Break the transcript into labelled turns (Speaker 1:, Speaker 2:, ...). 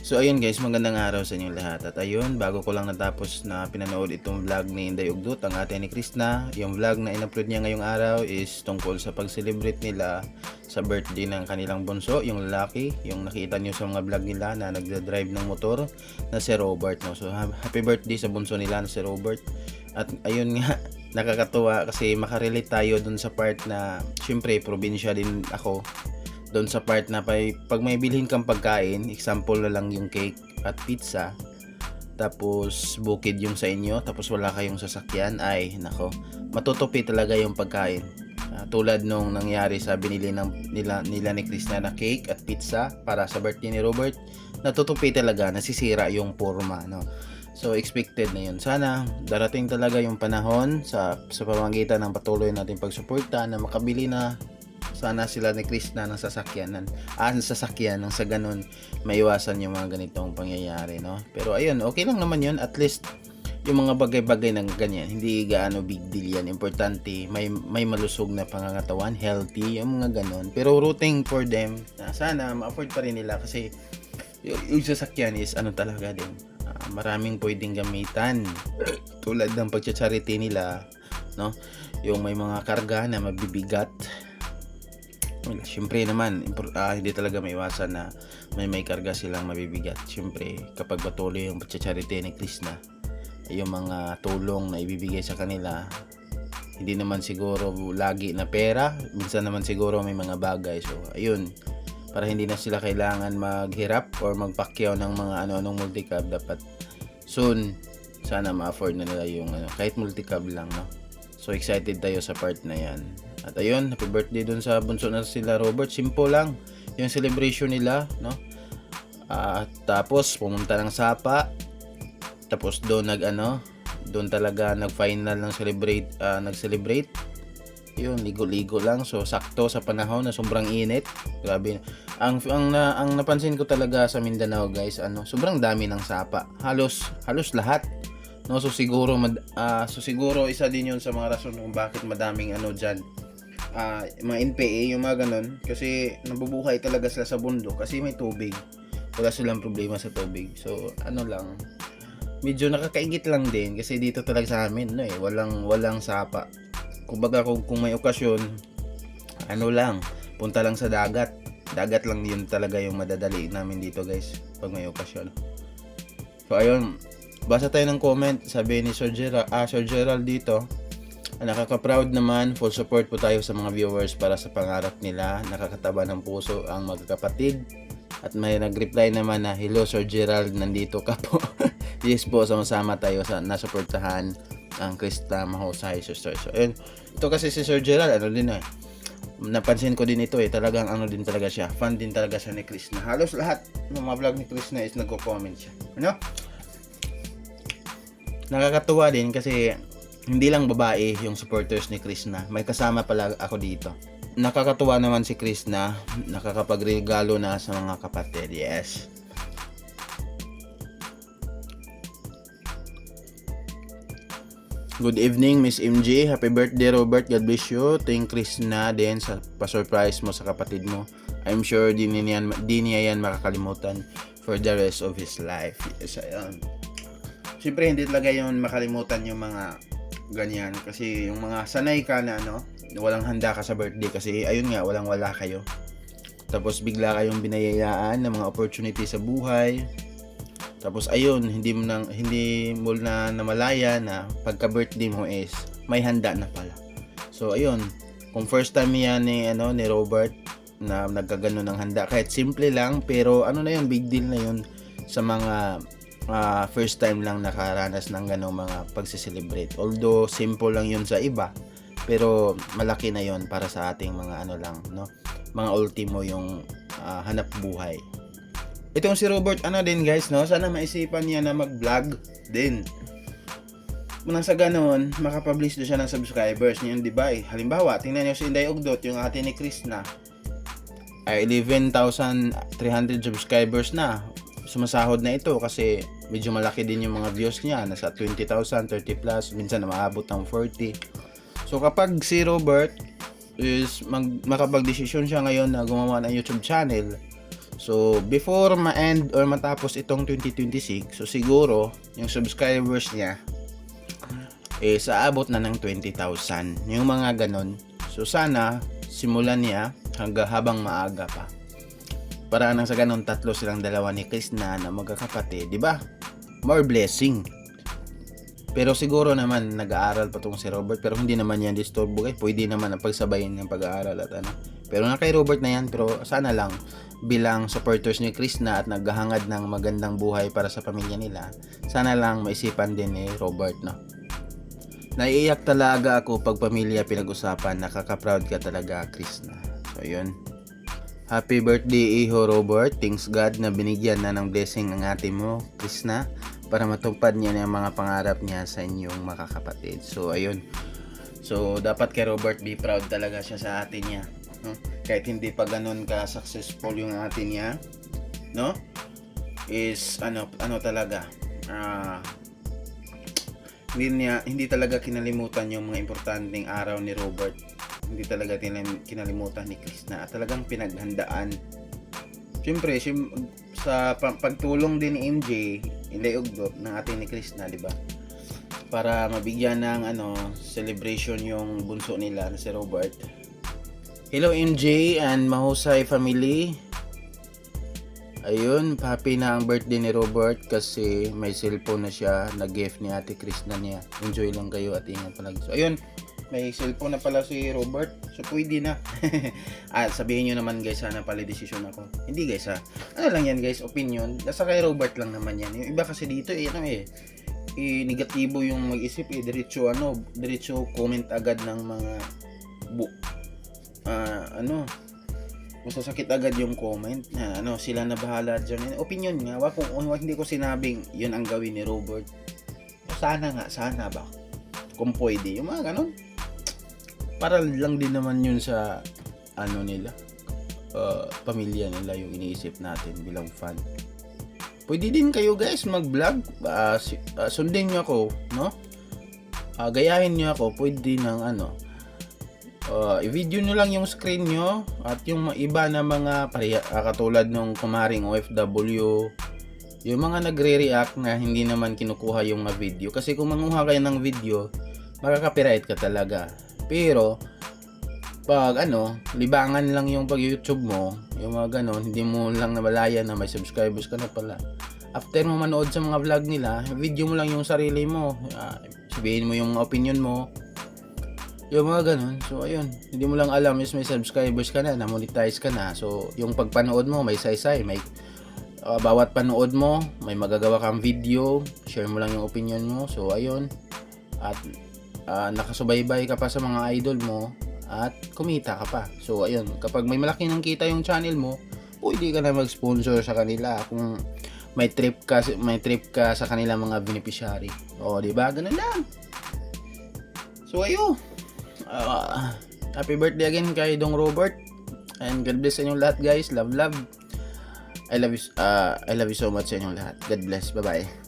Speaker 1: So ayun guys, magandang araw sa inyong lahat. At ayun, bago ko lang natapos na pinanood itong vlog ni Inday Ugdot, ang ate ni Krishna. Yung vlog na in-upload niya ngayong araw is tungkol sa pag-celebrate nila sa birthday ng kanilang bunso, yung lalaki, yung nakita niyo sa mga vlog nila na nagda-drive ng motor na si Robert, no? So happy birthday sa bunso nila na si Robert. At ayun nga, nakakatuwa kasi makarelate tayo dun sa part na syempre probinsya din ako, doon sa part na pag may bilhin kang pagkain, example na lang yung cake at pizza, tapos bukid yung sa inyo, tapos wala kayong sasakyan, ay nako, matutupi talaga yung pagkain. Tulad nung nangyari sa binili nila ni Krishna na cake at pizza para sa birthday ni Robert, natutupi talaga, nasisira yung forma, no? So expected na yun. Sana darating talaga yung panahon sa pamamagitan ng patuloy nating pagsuporta na makabili na sana sila ni Krishna ng sasakyan nang sa ganun maiwasan yung mga ganitong pangyayari, no? Pero ayun, okay lang naman yun, at least yung mga bagay-bagay ng ganyan hindi gaano big deal yan. Importante may malusog na pangangatawan, healthy, yung mga ganun. Pero rooting for them na sana ma-afford pa rin nila, kasi yung sasakyan is ano talaga din, maraming pwedeng gamitan tulad ng pagcha-charity nila, no? Yung may mga karga na mabibigat. Well, syempre naman, hindi talaga maiwasan na may karga silang mabibigat. Syempre, kapag patuloy yung pagcha-charity ni Krishna, yung mga tulong na ibibigay sa kanila, hindi naman siguro lagi na pera, minsan naman siguro may mga bagay. So, ayun, para hindi na sila kailangan maghirap or magpakyaw ng mga ano-anong multicab, dapat soon, sana ma-afford na nila yung kahit multicab lang, no? So, excited tayo sa part na yan. At ayun, happy birthday dun sa bunso na sila Robert. Simple lang yung celebration nila, no? Tapos pumunta ng Sapa. Tapos doon doon talaga nag-final ng nag-celebrate. Yun, ligo-ligo lang. So sakto sa panahon na sobrang init. Grabe. Ang napansin ko talaga sa Mindanao, guys, sobrang dami ng Sapa. Halos lahat. No, so siguro isa din 'yun sa mga rason kung bakit madaming diyan. Mga NPA, yung mga ganun, kasi nabubuhay talaga sila sa bundok kasi may tubig, wala silang problema sa tubig. So lang, medyo nakakaingit lang din kasi dito talaga sa amin walang sapa. Kumbaga kung may okasyon, lang, punta lang sa dagat lang, yun talaga yung madadali namin dito, guys, pag may okasyon. So ayun, basa tayo ng comment. Sabi ni Sir Gerald dito, nakaka-proud naman, full support po tayo sa mga viewers para sa pangarap nila. Nakakataba ng puso ang magkakapatid. At may nag-reply naman na, hello Sir Gerald, nandito ka po. Yes po, sama-sama tayo sa nasuportahan ang Krishna Mahusay Sister. So ito kasi si Sir Gerald, napansin ko din ito talagang din talaga siya, fan din talaga siya ni Krishna. Halos lahat ng mga vlog ni Krishna is nagko-comment siya, nakakatuwa din kasi hindi lang babae yung supporters ni Krishna, may kasama pala ako dito. Nakakatuwa naman si Krishna, nakakapagregalo na sa mga kapatid. Yes. Good evening, Miss MJ. Happy birthday, Robert. God bless you. Thank Krishna din sa pa-surprise mo sa kapatid mo. I'm sure di niya yan makakalimutan for the rest of his life. Yes, ayun. Siyempre, hindi talaga yun makalimutan yung mga ganyan, kasi yung mga sanay ka na walang handa ka sa birthday kasi ayun nga, wala kayo, tapos bigla kayong binayayaan ng mga opportunity sa buhay, tapos ayun, hindi mo na namalaya na pagka birthday mo is may handa na pala. So ayun, kung first time yan ni Robert na nagkagano ng handa, kahit simple lang, pero yun, big deal na yun sa mga first time lang nakaranas ng ganong mga pagse-celebrate. Although simple lang yun sa iba, pero malaki na yun para sa ating mga mga ultimo yung hanap buhay. Itong si Robert din, guys, sana maisipan niya na mag-vlog din. Nang sa ganon, makapublish doon siya ng subscribers niya, di ba? Halimbawa, tingnan niyo si Inday Ugdot, yung ate ni Krishna, ay 11,300 subscribers na. Sumasahod na ito kasi medyo malaki din yung mga views niya, nasa 20,000, 30 plus, minsan na maabot ng 40. So kapag si Robert is makapag-desisyon siya ngayon na gumawa ng YouTube channel, So, before ma-end or matapos itong 2026, so siguro, yung subscribers niya, aabot na ng 20,000. Yung mga ganon. So, sana, simulan niya hanggang habang maaga pa. Para nang sa ganon, tatlo silang dalawa ni Krishna na magkakapatid, di ba? More blessing. Pero siguro naman nag-aaral pa tong si Robert, pero hindi naman yan disturbo guys. Pwede naman ang pagsabayin ng pag-aaral at ano. Pero na kay Robert na yan, pero sana lang bilang supporters ni Krishna at naghahangad ng magandang buhay para sa pamilya nila, sana lang maisipan din ni Robert, no. Naiiyak talaga ako pag pamilya pinag-usapan. Nakaka-proud ka talaga, Krishna. So yun. Happy birthday, Iho Robert. Thanks God na binigyan na ng blessing ang ate mo, Krishna, para matupad niya ang mga pangarap niya sa inyong makakapatid. So ayun. So dapat kay Robert be proud talaga siya sa ate niya, no? Kahit hindi pa ganoon ka successful yung ate niya, no? Is ano talaga, hindi talaga kinalimutan yung mga importanteng araw ni Robert. Hindi talaga kinalimutan ni Krishna at talagang pinaghandaan. Siyempre, sa pagtulong din ni MJ, Inday Ugdot ng ating ni Krishna, di ba? Para mabigyan ng celebration yung bunso nila na si Robert. Hello MJ and Mahusay family. Ayun, happy na ang birthday ni Robert kasi may cellphone na siya na gift ni Ate Krishna niya. Enjoy lang kayo at ingat palagi. So ayun, may cellphone na pala si Robert. So pwede na. Sabihin nyo naman guys, sana pala decision ako. Hindi guys ano lang yan guys, opinion. Nasa kay Robert lang naman yan. Yung iba kasi dito negatibo yung mag-isip diretso comment agad ng mga masasakit agad yung comment na sila na bahala dyan. Opinion nga, hindi ko sinabing yun ang gawin ni Robert. Sana ba kung pwede yung mga ganon, para lang din naman yun sa nila, pamilya nila yung iniisip natin bilang fan. Pwede din kayo guys mag-vlog, sundin nyo ako, no? Gayahin nyo ako, pwede ng i-video nyo lang yung screen nyo at yung iba na mga katulad nung kumaring OFW, yung mga nagre-react na hindi naman kinukuha yung mga video. Kasi kung manguha kayo ng video, makaka-copyright ka talaga. Pero pag libangan lang yung pag YouTube mo, yung mga ganon, hindi mo lang namalaya na may subscribers ka na pala. After mo manood sa mga vlog nila, video mo lang yung sarili mo, sabihin mo yung opinion mo, yung mga ganon. So ayun, hindi mo lang alam is may subscribers ka na, na-monetize ka na. So yung pagpanood mo may saysay, may bawat panood mo may magagawa kang video, share mo lang yung opinion mo. So ayun, at nakasubaybay ka pa sa mga idol mo at kumita ka pa. So ayun, kapag may malaki ng kita yung channel mo, pwede ka na mag-sponsor sa kanila kung may trip ka sa kanila mga beneficiary. O di ba, ganun lang. So ayun, happy birthday again kay Dong Robert, and God bless sa inyong lahat guys. Love I love you so much sa inyong lahat. God bless. Bye bye.